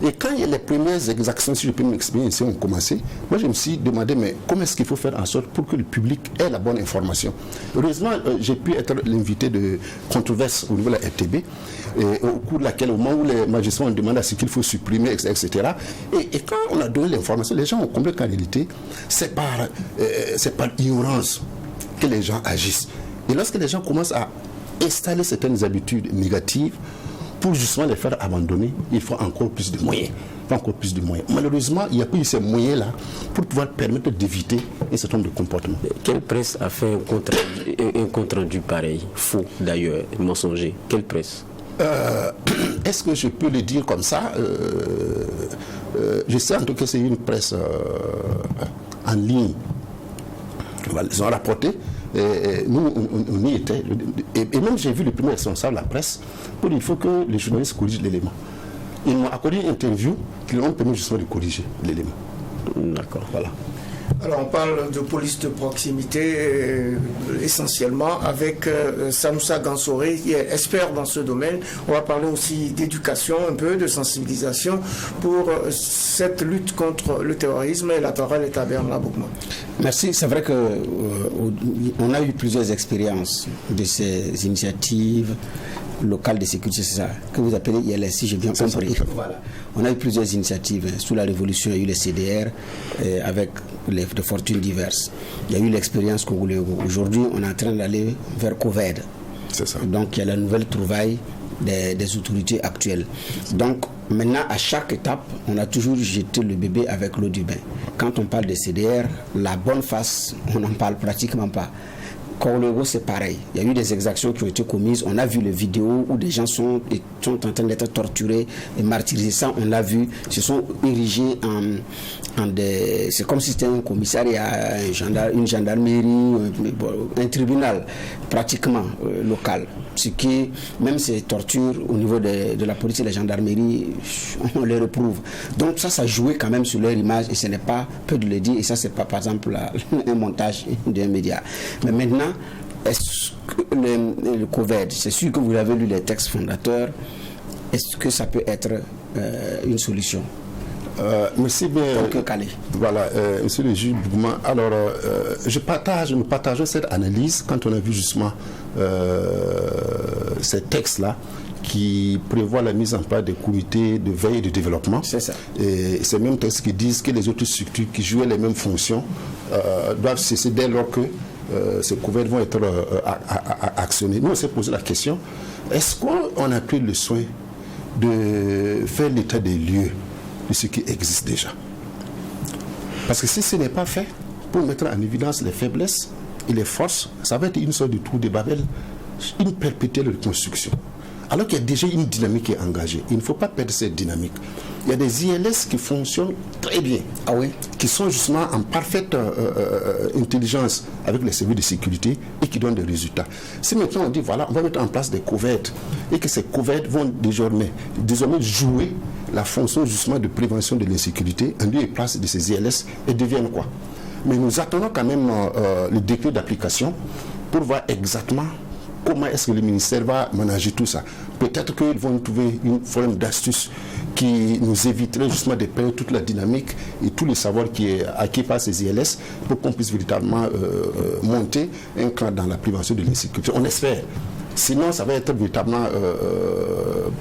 Et quand il y a les premières exactions, si je peux m'exprimer ici, ont commencé, moi je me suis demandé, mais comment est-ce qu'il faut faire en sorte pour que le public ait la bonne information? Heureusement, j'ai pu être l'invité de controverse au niveau de la RTB, au cours de laquelle, au moment où les magistrats ont demandé à ce qu'il faut supprimer, etc. Et quand on a donné l'information, les gens ont compris qu'en réalité, c'est par ignorance que les gens agissent. Et lorsque les gens commencent à installer certaines habitudes négatives, pour justement les faire abandonner, il faut encore plus de moyens. Malheureusement, il n'y a pas eu ces moyens-là pour pouvoir permettre d'éviter un certain nombre de comportements. Quelle presse a fait un compte rendu pareil, faux d'ailleurs, mensonger? Quelle presse? Est-ce que je peux le dire comme ça? Je sais en tout cas que c'est une presse en ligne. Ils ont rapporté. Et nous, on y était. Et même j'ai vu le premier responsable de la presse pour dire qu'il faut que les journalistes corrigent l'élément. Ils m'ont accordé une interview qui leur ont permis justement de corriger l'élément. D'accord. Voilà. Alors on parle de police de proximité essentiellement avec Samoussa Gansoré qui est expert dans ce domaine. On va parler aussi d'éducation, un peu de sensibilisation pour cette lutte contre le terrorisme. Et la parole est à Bernard Boukman. Merci. C'est vrai qu'on a eu plusieurs expériences de ces initiatives locales de sécurité, c'est ça que vous appelez ILS, si j'ai bien compris. Voilà. On a eu plusieurs initiatives. Sous la Révolution, il y a eu les CDR avec de fortunes diverses. Il y a eu l'expérience congolaise. Aujourd'hui, on est en train d'aller vers COVED. C'est ça. Donc, il y a la nouvelle trouvaille des autorités actuelles. Donc, maintenant, à chaque étape, on a toujours jeté le bébé avec l'eau du bain. Quand on parle des CDR, la bonne face, on n'en parle pratiquement pas. Corlego, c'est pareil. Il y a eu des exactions qui ont été commises. On a vu les vidéos où des gens sont en train d'être torturés et martyrisés. Ça, on l'a vu. Ils se sont érigés en des... C'est comme si c'était un commissariat, une gendarmerie, un tribunal pratiquement local. Ce qui, même ces tortures au niveau de la police et de la gendarmerie, on les reprouve. Donc ça jouait quand même sur leur image et ce n'est pas peu de le dire. Et ça, c'est pas par exemple un montage d'un média. Mais maintenant, est-ce que le COVED, c'est sûr que vous avez lu les textes fondateurs, est-ce que ça peut être une solution? Merci bien. Voilà, monsieur le juge Boukman. Alors, nous partageons cette analyse quand on a vu justement ces textes-là qui prévoient la mise en place des comités de veille et de développement. C'est ça. Et ces mêmes textes qui disent que les autres structures qui jouaient les mêmes fonctions doivent cesser dès lors que ces couverts vont être actionnés. Nous, on s'est posé la question, est-ce qu'on a pris le soin de faire l'état des lieux de ce qui existe déjà? Parce que si ce n'est pas fait pour mettre en évidence les faiblesses et les forces, ça va être une sorte de trou de Babel, une perpétuelle reconstruction. Alors qu'il y a déjà une dynamique qui est engagée. Il ne faut pas perdre cette dynamique. Il y a des ILS qui fonctionnent très bien, qui sont justement en parfaite intelligence avec les services de sécurité et qui donnent des résultats. Si maintenant on dit voilà, on va mettre en place des couvertes et que ces couvertes vont désormais jouer la fonction justement de prévention de l'insécurité en lieu et place de ces ILS et deviennent quoi? Mais nous attendons quand même le décret d'application pour voir exactement comment est-ce que le ministère va manager tout ça. Peut-être qu'ils vont trouver une forme d'astuce qui nous éviterait justement de perdre toute la dynamique et tout le savoir qui est acquis par ces ILS pour qu'on puisse véritablement monter un cran dans la prévention de l'insécurité. On espère. Sinon, ça va être véritablement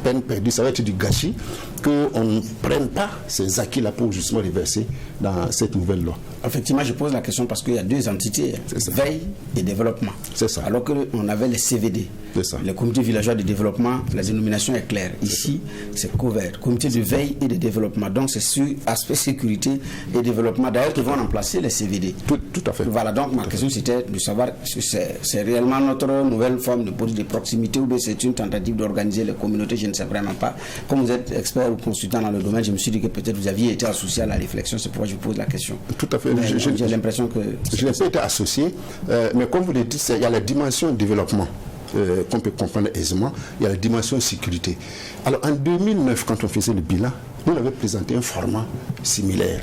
peine perdue, ça va être du gâchis qu'on ne prenne pas ces acquis-là pour justement les verser dans cette nouvelle loi. Effectivement, je pose la question parce qu'il y a deux entités, veille et développement. C'est ça. Alors qu'on avait les CVD, les comités villageois de développement, la dénomination est claire. Ici, c'est couvert, comité de veille et de développement. Donc, c'est sur aspect sécurité et développement. D'ailleurs, ils vont remplacer les CVD. Tout à fait. Voilà, donc ma question c'était de savoir si c'est réellement notre nouvelle forme de police de proximité ou bien c'est une tentative d'organiser les communautés, je ne sais vraiment pas. Comme vous êtes expert ou consultant dans le domaine, je me suis dit que peut-être vous aviez été associé à la réflexion, c'est pourquoi je vous pose la question. Tout à fait. J'ai l'impression que... Je n'ai pas été associé, mais comme vous le dites, il y a la dimension développement qu'on peut comprendre aisément, il y a la dimension sécurité. Alors en 2009, quand on faisait le bilan, nous avons présenté un format similaire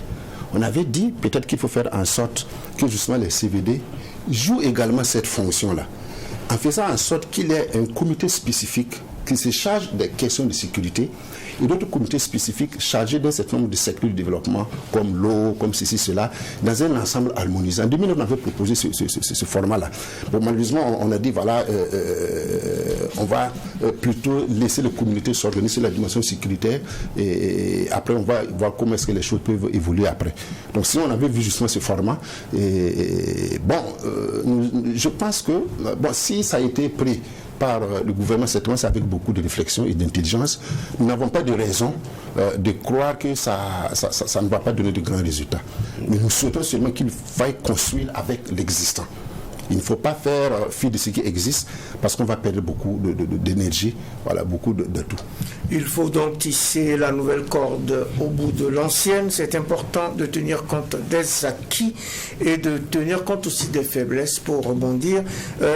on avait dit peut-être qu'il faut faire en sorte que justement les CVD jouent également cette fonction-là, en faisant en sorte qu'il y ait un comité spécifique qui se charge des questions de sécurité et d'autres comités spécifiques chargés d'un certain nombre de secteurs de développement, comme l'eau, comme ceci, cela, dans un ensemble harmonisé. En 2009, on avait proposé ce format-là. Bon, malheureusement, on a dit, voilà, on va plutôt laisser les communautés s'organiser sur la dimension sécuritaire et après, on va voir comment est-ce que les choses peuvent évoluer après. Donc, si on avait vu justement ce format, je pense que, bon, si ça a été pris par le gouvernement, certainement c'est avec beaucoup de réflexion et d'intelligence, nous n'avons pas de raison de croire que ça ne va pas donner de grands résultats. Mais nous souhaitons seulement qu'il faille construire avec l'existant. Il ne faut pas faire fi de ce qui existe parce qu'on va perdre beaucoup d'énergie, voilà, beaucoup de tout. Il faut donc tisser la nouvelle corde au bout de l'ancienne. C'est important de tenir compte des acquis et de tenir compte aussi des faiblesses pour rebondir.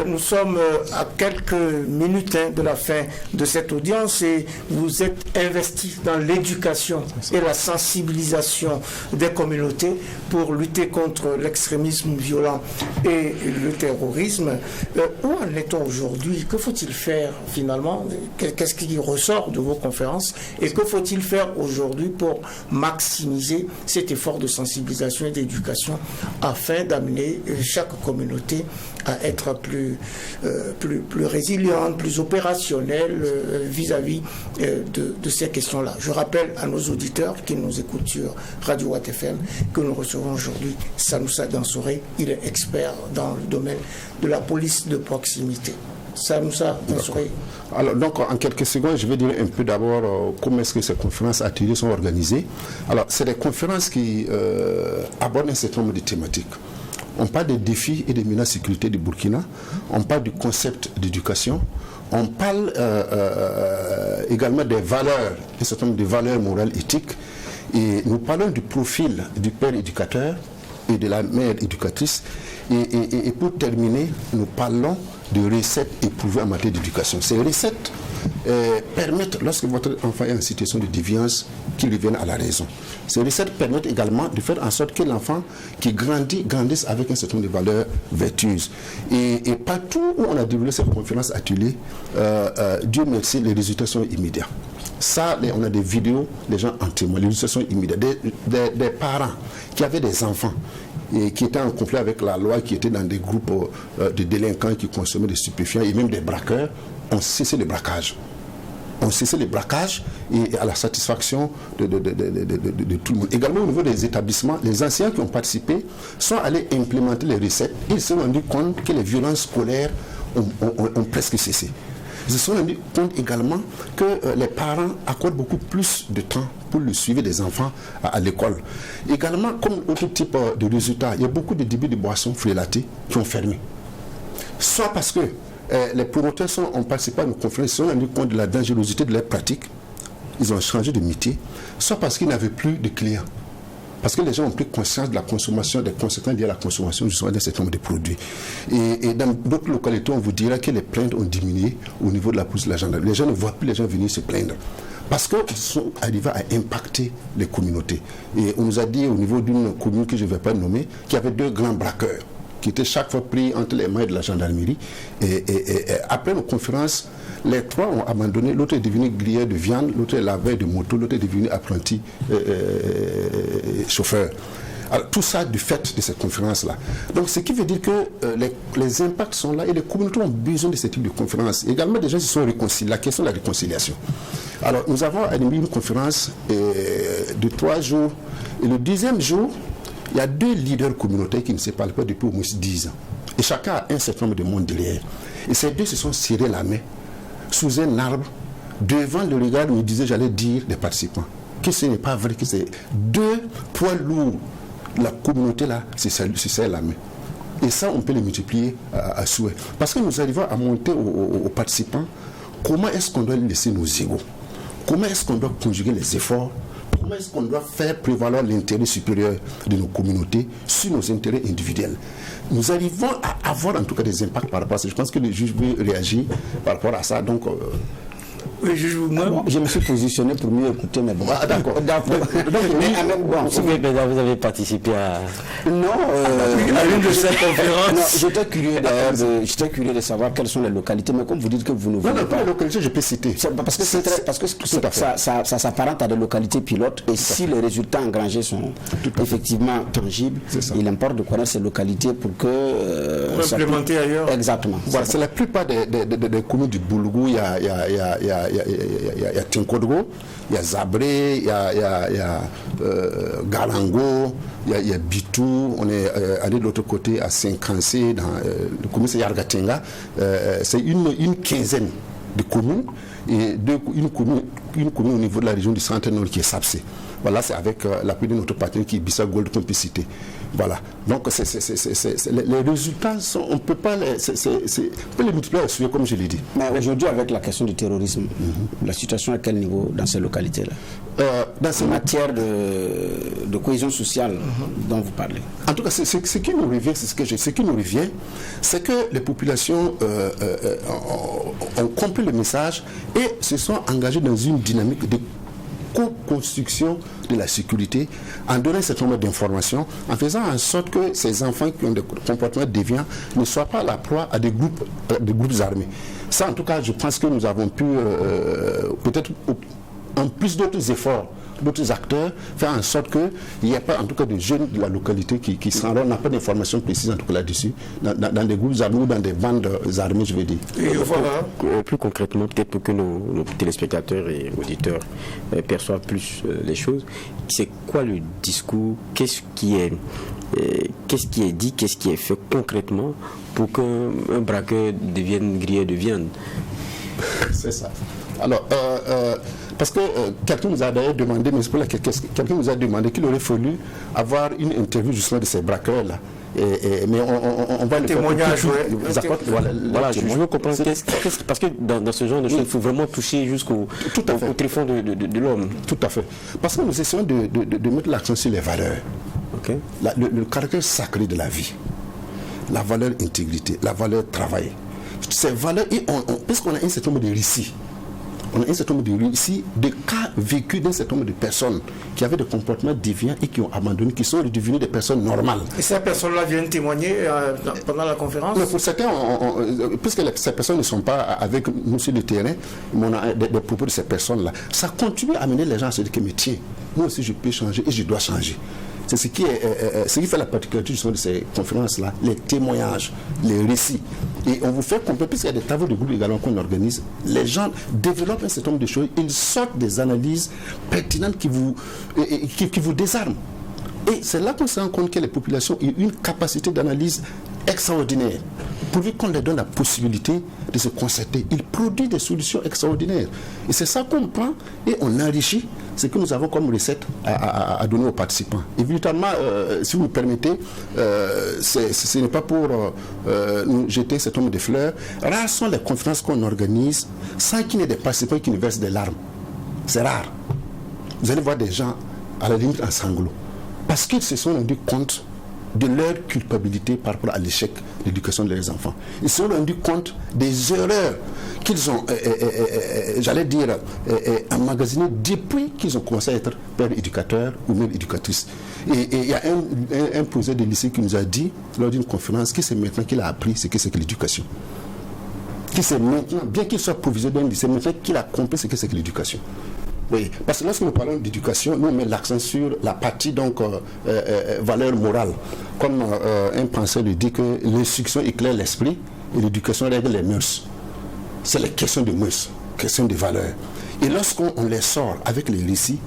Nous sommes à quelques minutes de la fin de cette audience et vous êtes investis dans l'éducation et la sensibilisation des communautés pour lutter contre l'extrémisme violent et le terrorisme. Où en est-on aujourd'hui? Que faut-il faire finalement? Qu'est-ce qui ressort de vos conférences et que faut-il faire aujourd'hui pour maximiser cet effort de sensibilisation et d'éducation afin d'amener chaque communauté à être plus résiliente, plus opérationnelle vis-à-vis de ces questions-là? Je rappelle à nos auditeurs qui nous écoutent sur Radio Watt FM que nous recevons aujourd'hui Sanoussa Dansoré. Il est expert dans le domaine de la police de proximité. Sanoussa Dansoré. Alors, donc, en quelques secondes, je vais dire un peu d'abord comment est-ce que ces conférences ateliers sont organisées. Alors, c'est des conférences qui abordent un certain nombre de thématiques. On parle des défis et des menaces de sécurité du Burkina. On parle du concept d'éducation. On parle également des valeurs, un certain nombre de valeurs morales, éthiques. Et nous parlons du profil du père éducateur et de la mère éducatrice. Et pour terminer, nous parlons de recettes éprouvées en matière d'éducation. Ces recettes permettent, lorsque votre enfant est en situation de déviance, qu'il revienne à la raison. Ces recettes permettent également de faire en sorte que l'enfant qui grandisse avec un certain nombre de valeurs vertueuses. Et partout où on a développé cette conférence atelier, Dieu merci, les résultats sont immédiats. Ça, on a des vidéos, les gens en témoignent, les résultats sont immédiats. Des parents qui avaient des enfants et qui étaient en conflit avec la loi, qui étaient dans des groupes de délinquants qui consommaient des stupéfiants et même des braqueurs, ont cessé le braquage. On cessé les braquages et à la satisfaction de tout le monde. Également au niveau des établissements, les enseignants qui ont participé sont allés implémenter les recettes. Ils se sont rendus compte que les violences scolaires ont presque cessé. Ils se sont rendus compte également que les parents accordent beaucoup plus de temps pour le suivi des enfants à l'école. Également, comme autre type de résultats, il y a beaucoup de débits de boissons frélatées qui ont fermé. Soit parce que les promoteurs ont participé à nos conférences, ils se sont rendus compte de la dangerosité de leurs pratiques, ils ont changé de métier, soit parce qu'ils n'avaient plus de clients. Parce que les gens ont pris conscience de la consommation, des conséquences liées à la consommation justement d'un certain nombre de produits. Et dans d'autres localités, on vous dira que les plaintes ont diminué au niveau de la police de la gendarmerie. Les gens ne voient plus les gens venir se plaindre. Parce qu'ils sont arrivés à impacter les communautés. Et on nous a dit au niveau d'une commune que je ne vais pas nommer, qu'il y avait 2 grands braqueurs qui étaient chaque fois pris entre les mains de la gendarmerie. Et après nos conférences, les 3 ont abandonné. L'autre est devenu grilleur de viande, l'autre est laveur de moto, l'autre est devenu apprenti chauffeur. Alors, tout ça du fait de cette conférence-là. Donc, ce qui veut dire que les impacts sont là et les communautés ont besoin de ce type de conférences. Également, des gens qui sont réconciliés. La question de la réconciliation. Alors, nous avons animé une conférence de 3 jours. Et le 10e jour, il y a 2 leaders communautaires qui ne se parlent pas depuis au moins 10 ans. Et chacun a un certain nombre de monde derrière. Et ces 2 se sont serrés la main sous un arbre, devant le regard, me disait, j'allais dire, des participants. Que ce n'est pas vrai, que c'est 2 poids lourds. La communauté là, c'est serre la main. Et ça, on peut le multiplier à souhait. Parce que nous arrivons à monter aux participants, comment est-ce qu'on doit laisser nos égos? Comment est-ce qu'on doit conjuguer les efforts? Comment est-ce qu'on doit faire prévaloir l'intérêt supérieur de nos communautés sur nos intérêts individuels? Nous arrivons à avoir en tout cas des impacts par rapport à ça. Je pense que le juge veut réagir par rapport à ça. Donc, Oui, juge vous-même. Bon, je me suis positionné pour mieux écouter, mais bon. Ah, d'accord. Vous avez participé à... Non, à l'une de ces conférences. Non, j'étais curieux de savoir quelles sont les localités, mais comme vous dites que vous ne voulez Non, pas. les localités, je peux citer. Parce que ça s'apparente à des localités pilotes, et si les résultats engrangés sont effectivement tangibles, il importe de connaître ces localités pour que... implémenter ailleurs. Exactement. Voilà, c'est la plupart des communes du Boulgour. Il y a Tinkodgo, il y a Zabré, il y a Galango, il y a Bitou. On est allé de l'autre côté à Saint-Cancé, dans le commune c'est Yargatenga. C'est une quinzaine de communes et une commune au niveau de la région du Centre-Nord qui est Sapsé. Voilà, c'est avec l'appui de notre partenaire qui est Bissau Gold qu'on peut citer. Voilà. Donc, les résultats, on peut pas on peut les multiplier à comme je l'ai dit. Mais aujourd'hui, avec la question du terrorisme, la situation à quel niveau dans ces localités-là dans ces matières de cohésion sociale dont vous parlez? En tout cas, ce qui nous revient, c'est que les populations ont compris le message et se sont engagées dans une dynamique de co-construction de la sécurité en donnant un certain nombre d'informations, en faisant en sorte que ces enfants qui ont des comportements déviants ne soient pas la proie à des groupes armés. Ça, en tout cas, je pense que nous avons pu, peut-être en plus d'autres efforts, d'autres acteurs, faire en sorte qu'il n'y ait pas, en tout cas, de jeunes de la localité qui s'en rendent. On n'a pas d'informations précises, en tout cas, là-dessus, dans des groupes armés ou dans des bandes armées, je veux dire. Et voilà. Plus concrètement, peut-être pour que nos téléspectateurs et auditeurs perçoivent plus les choses, c'est quoi le discours? Qu'est-ce qui est dit, qu'est-ce qui est fait concrètement pour qu'un braqueur devienne grillé de viande? C'est ça. Alors, parce que quelqu'un nous a d'ailleurs demandé, mais c'est pour quelqu'un nous a demandé qu'il aurait fallu avoir une interview justement de ces braqueurs-là. Mais on va le témoignage, voilà, je veux comprendre parce que dans ce genre de choses, il faut vraiment toucher jusqu'au tréfonds de l'homme. Tout à fait. Parce que nous essayons de mettre l'accent sur les valeurs. Okay. Le caractère sacré de la vie, la valeur intégrité, la valeur travail. Ces valeurs, puisqu'on a un certain nombre de récits, on a un certain nombre de récits, de cas vécus d'un certain nombre de personnes qui avaient des comportements déviants et qui ont abandonné, qui sont devenues des personnes normales. Et ces personnes-là viennent témoigner pendant la conférence? Mais pour certains, puisque ces personnes ne sont pas avec nous sur le terrain, mais on a des propos de ces personnes-là. Ça continue à amener les gens à se dire que, mais tiens, moi aussi je peux changer et je dois changer. C'est ce qui fait la particularité de ces conférences-là, les témoignages, les récits. Et on vous fait comprendre, puisqu'il y a des travaux de groupe également qu'on organise, les gens développent un certain nombre de choses, ils sortent des analyses pertinentes qui vous désarment. Et c'est là qu'on se rend compte que les populations ont une capacité d'analyse extraordinaire. Pourvu qu'on leur donne la possibilité de se concerter, ils produisent des solutions extraordinaires. Et c'est ça qu'on prend et on enrichit ce que nous avons comme recette à donner aux participants. Et véritablement, si vous me permettez, ce n'est pas pour nous jeter cet homme de fleurs. Rares sont les conférences qu'on organise sans qu'il y ait des participants qui nous versent des larmes. C'est rare. Vous allez voir des gens à la limite en sanglots. Parce qu'ils se sont rendus compte de leur culpabilité par rapport à l'échec de l'éducation de leurs enfants. Ils se sont rendus compte des erreurs qu'ils ont, j'allais dire, emmagasinées depuis qu'ils ont commencé à être pères éducateurs ou même éducatrices. Et il y a un professeur de lycée qui nous a dit, lors d'une conférence, que c'est maintenant qu'il a appris ce que c'est que l'éducation. Que c'est maintenant, bien qu'il soit proviseur d'un lycée, maintenant qu'il a compris ce que c'est que l'éducation. Oui, parce que lorsque nous parlons d'éducation, nous mettons l'accent sur la partie donc valeur morale. Comme un penseur le dit que l'instruction éclaire l'esprit et l'éducation règle les mœurs. C'est la question de mœurs, question de valeurs. Et lorsqu'on les sort avec les récits,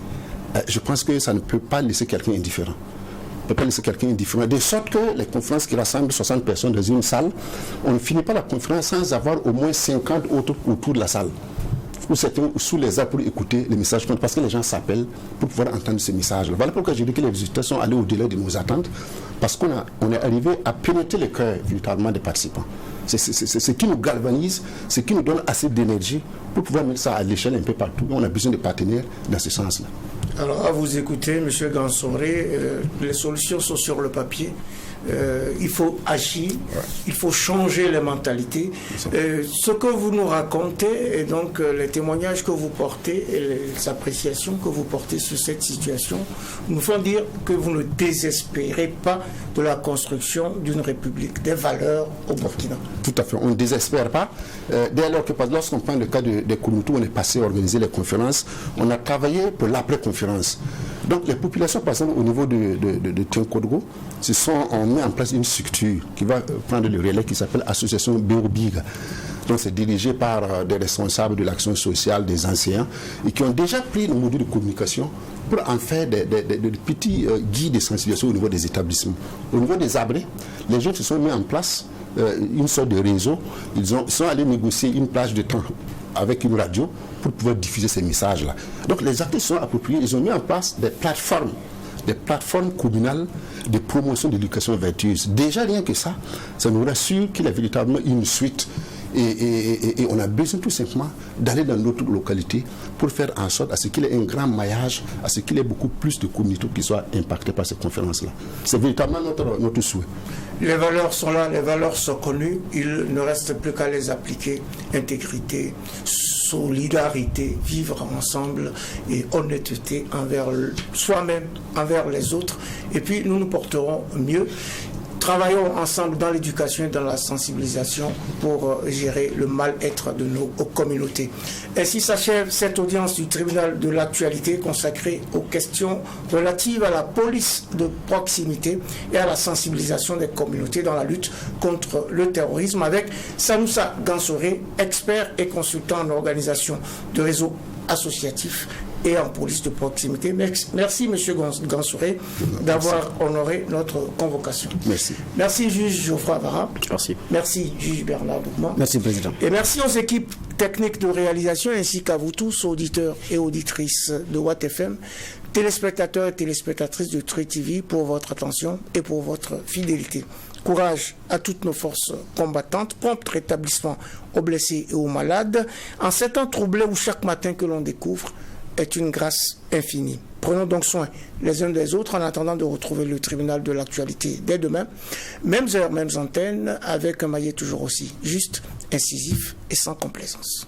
je pense que ça ne peut pas laisser quelqu'un indifférent. On ne peut pas laisser quelqu'un indifférent. De sorte que les conférences qui rassemblent 60 personnes dans une salle, on ne finit pas la conférence sans avoir au moins 50 autres autour de la salle. Ou certains sous les arbres pour écouter les messages, parce que les gens s'appellent pour pouvoir entendre ces messages. Voilà pourquoi je dis que les résultats sont allés au-delà de nos attentes, parce qu'on est arrivé à pénétrer le cœur véritablement des participants. C'est ce qui nous galvanise, ce qui nous donne assez d'énergie pour pouvoir mettre ça à l'échelle un peu partout. On a besoin de partenaires dans ce sens-là. Alors, à vous écouter, M. Gansomré, les solutions sont sur le papier, il faut agir, il faut changer les mentalités. Ce que vous nous racontez et donc les témoignages que vous portez et les appréciations que vous portez sur cette situation nous font dire que vous ne désespérez pas de la construction d'une république des valeurs au Burkina. Tout à fait, on ne désespère pas. Dès lors que, lorsqu'on prend le cas de Kouroutou, on est passé à organiser les conférences, on a travaillé pour l'après-conférence. Donc les populations, par exemple, au niveau de Tinkodgo, ont mis en place une structure qui va prendre le relais qui s'appelle Association Béobiga. Donc c'est dirigé par des responsables de l'action sociale, des anciens, et qui ont déjà pris le module de communication pour en faire des petits guides de sensibilisation au niveau des établissements. Au niveau des abris, les gens se sont mis en place une sorte de réseau. Ils sont allés négocier une plage de temps avec une radio pour pouvoir diffuser ces messages-là. Donc les acteurs sont appropriés, ils ont mis en place des plateformes communales de promotion de l'éducation vertueuse. Déjà rien que ça nous rassure qu'il y a véritablement une suite. Et on a besoin tout simplement d'aller dans notre localité pour faire en sorte à ce qu'il y ait un grand maillage, à ce qu'il y ait beaucoup plus de communautés qui soient impactées par ces conférences-là. C'est véritablement notre souhait. Les valeurs sont là, les valeurs sont connues, il ne reste plus qu'à les appliquer. Intégrité, solidarité, vivre ensemble et honnêteté envers soi-même, envers les autres. Et puis nous nous porterons mieux. Travaillons ensemble dans l'éducation et dans la sensibilisation pour gérer le mal-être de nos communautés. Ainsi s'achève cette audience du tribunal de l'actualité consacrée aux questions relatives à la police de proximité et à la sensibilisation des communautés dans la lutte contre le terrorisme avec Sanoussa Gansoré, expert et consultant en organisation de réseaux associatifs et en police de proximité. Merci, M. Gansoré, d'avoir honoré notre convocation. Merci. Merci, juge Geoffroy Avara. Merci. Merci, juge Bernard Boukman. Merci, Président. Et merci aux équipes techniques de réalisation ainsi qu'à vous tous, auditeurs et auditrices de Watt FM, téléspectateurs et téléspectatrices de Tri TV, pour votre attention et pour votre fidélité. Courage à toutes nos forces combattantes, prompt rétablissement aux blessés et aux malades, en ces temps troublés où chaque matin que l'on découvre est une grâce infinie. Prenons donc soin les uns des autres en attendant de retrouver le tribunal de l'actualité dès demain. Mêmes heures, mêmes antennes, avec un maillet toujours aussi juste, incisif et sans complaisance.